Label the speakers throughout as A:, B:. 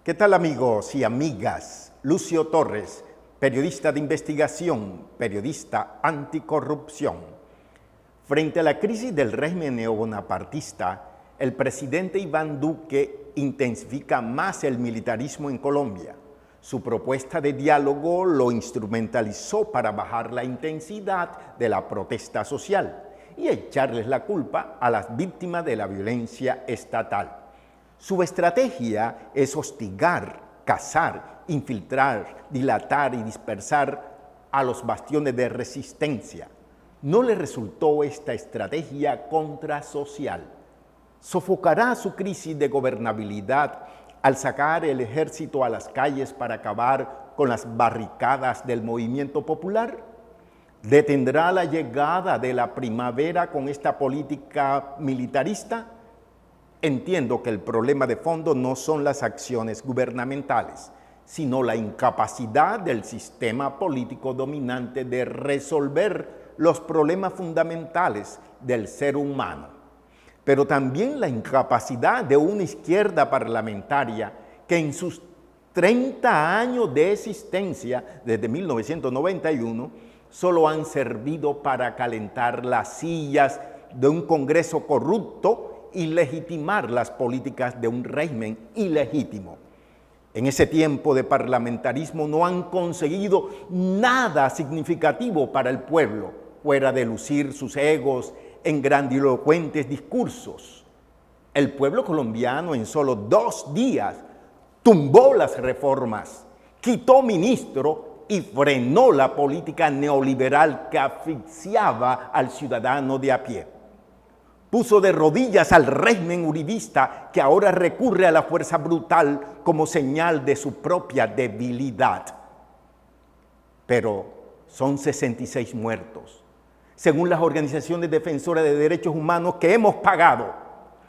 A: ¿Qué tal, amigos y amigas? Lucio Torres, periodista de investigación, periodista anticorrupción. Frente a la crisis del régimen neobonapartista, el presidente Iván Duque intensifica más el militarismo en Colombia. Su propuesta de diálogo lo instrumentalizó para bajar la intensidad de la protesta social y echarles la culpa a las víctimas de la violencia estatal. Su estrategia es hostigar, cazar, infiltrar, dilatar y dispersar a los bastiones de resistencia. No le resultó esta estrategia contrasocial. ¿Sofocará su crisis de gobernabilidad al sacar el ejército a las calles para acabar con las barricadas del movimiento popular? ¿Detendrá la llegada de la primavera con esta política militarista? Entiendo que el problema de fondo no son las acciones gubernamentales, sino la incapacidad del sistema político dominante de resolver los problemas fundamentales del ser humano, pero también la incapacidad de una izquierda parlamentaria que en sus 30 años de existencia, desde 1991, solo han servido para calentar las sillas de un Congreso corrupto y legitimar las políticas de un régimen ilegítimo. En ese tiempo de parlamentarismo no han conseguido nada significativo para el pueblo, fuera de lucir sus egos en grandilocuentes discursos. El pueblo colombiano en solo 2 días tumbó las reformas, quitó ministro y frenó la política neoliberal que asfixiaba al ciudadano de a pie. Puso de rodillas al régimen uribista que ahora recurre a la fuerza brutal como señal de su propia debilidad. Pero son 66 muertos, según las organizaciones defensoras de derechos humanos que hemos pagado,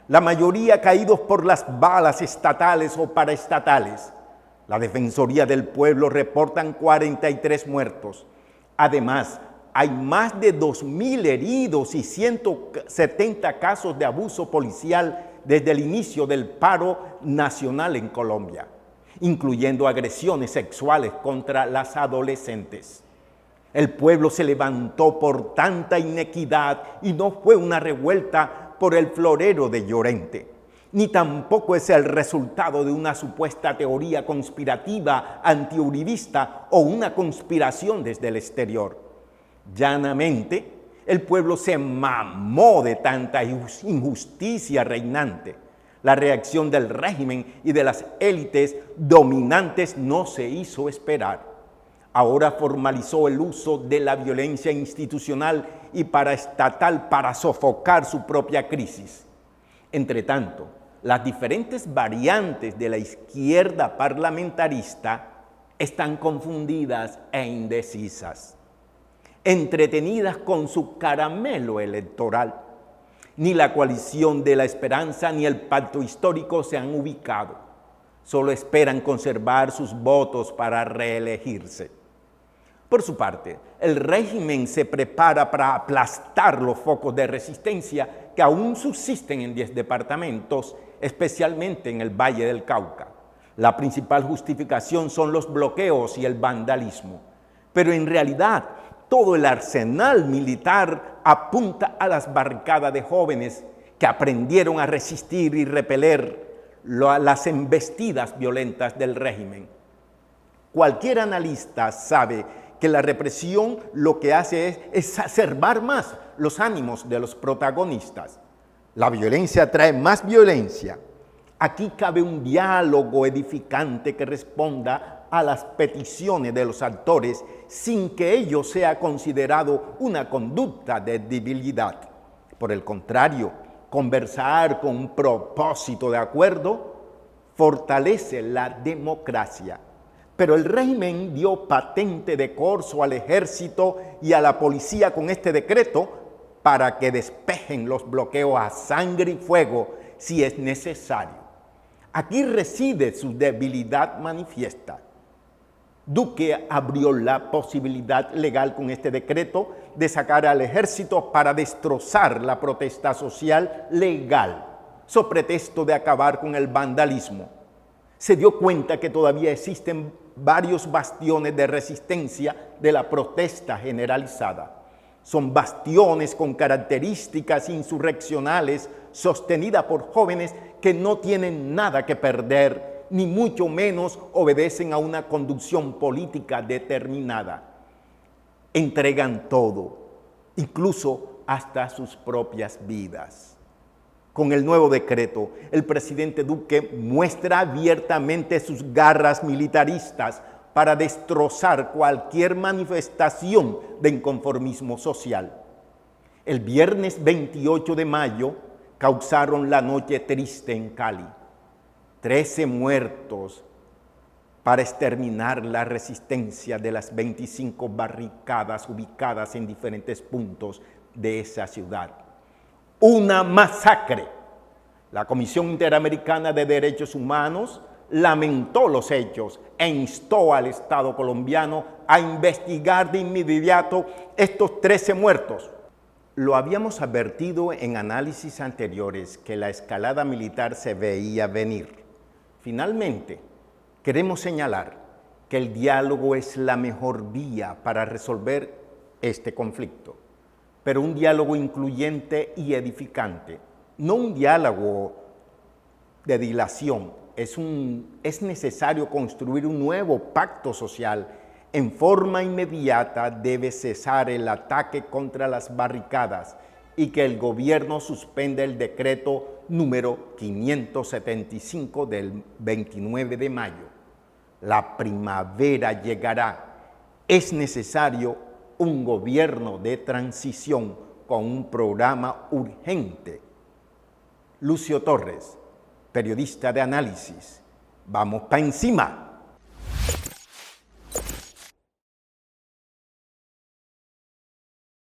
A: la mayoría caídos por las balas estatales o paraestatales. La Defensoría del Pueblo reportan 43 muertos. Además, hay más de 2.000 heridos y 170 casos de abuso policial desde el inicio del paro nacional en Colombia, incluyendo agresiones sexuales contra las adolescentes. El pueblo se levantó por tanta inequidad y no fue una revuelta por el florero de Llorente, ni tampoco es el resultado de una supuesta teoría conspirativa antiuribista o una conspiración desde el exterior. Llanamente, el pueblo se mamó de tanta injusticia reinante. La reacción del régimen y de las élites dominantes no se hizo esperar. Ahora formalizó el uso de la violencia institucional y paraestatal para sofocar su propia crisis. Entretanto, las diferentes variantes de la izquierda parlamentarista están confundidas e indecisas, entretenidas con su caramelo electoral. Ni la coalición de la esperanza ni el pacto histórico se han ubicado. Solo esperan conservar sus votos para reelegirse. Por su parte, el régimen se prepara para aplastar los focos de resistencia que aún subsisten en 10 departamentos, especialmente en el Valle del Cauca. La principal justificación son los bloqueos y el vandalismo. Pero en realidad, todo el arsenal militar apunta a las barricadas de jóvenes que aprendieron a resistir y repeler las embestidas violentas del régimen. Cualquier analista sabe que la represión lo que hace es exacerbar más los ánimos de los protagonistas. La violencia trae más violencia. Aquí cabe un diálogo edificante que responda a las peticiones de los actores sin que ello sea considerado una conducta de debilidad. Por el contrario, conversar con un propósito de acuerdo fortalece la democracia. Pero el régimen dio patente de corso al ejército y a la policía con este decreto para que despejen los bloqueos a sangre y fuego si es necesario. Aquí reside su debilidad manifiesta. Duque abrió la posibilidad legal con este decreto de sacar al ejército para destrozar la protesta social legal, so pretexto de acabar con el vandalismo. Se dio cuenta que todavía existen varios bastiones de resistencia de la protesta generalizada. Son bastiones con características insurreccionales sostenidas por jóvenes que no tienen nada que perder, ni mucho menos obedecen a una conducción política determinada. Entregan todo, incluso hasta sus propias vidas. Con el nuevo decreto, el presidente Duque muestra abiertamente sus garras militaristas para destrozar cualquier manifestación de inconformismo social. El viernes 28 de mayo causaron la noche triste en Cali. 13 muertos para exterminar la resistencia de las 25 barricadas ubicadas en diferentes puntos de esa ciudad. Una masacre. La Comisión Interamericana de Derechos Humanos lamentó los hechos e instó al Estado colombiano a investigar de inmediato estos 13 muertos. Lo habíamos advertido en análisis anteriores que la escalada militar se veía venir. Finalmente, queremos señalar que el diálogo es la mejor vía para resolver este conflicto, pero un diálogo incluyente y edificante, no un diálogo de dilación. Es necesario construir un nuevo pacto social. En forma inmediata debe cesar el ataque contra las barricadas y que el gobierno suspenda el decreto número 575 del 29 de mayo. La primavera llegará. Es necesario un gobierno de transición con un programa urgente. Lucio Torres, periodista de análisis. Vamos pa' encima.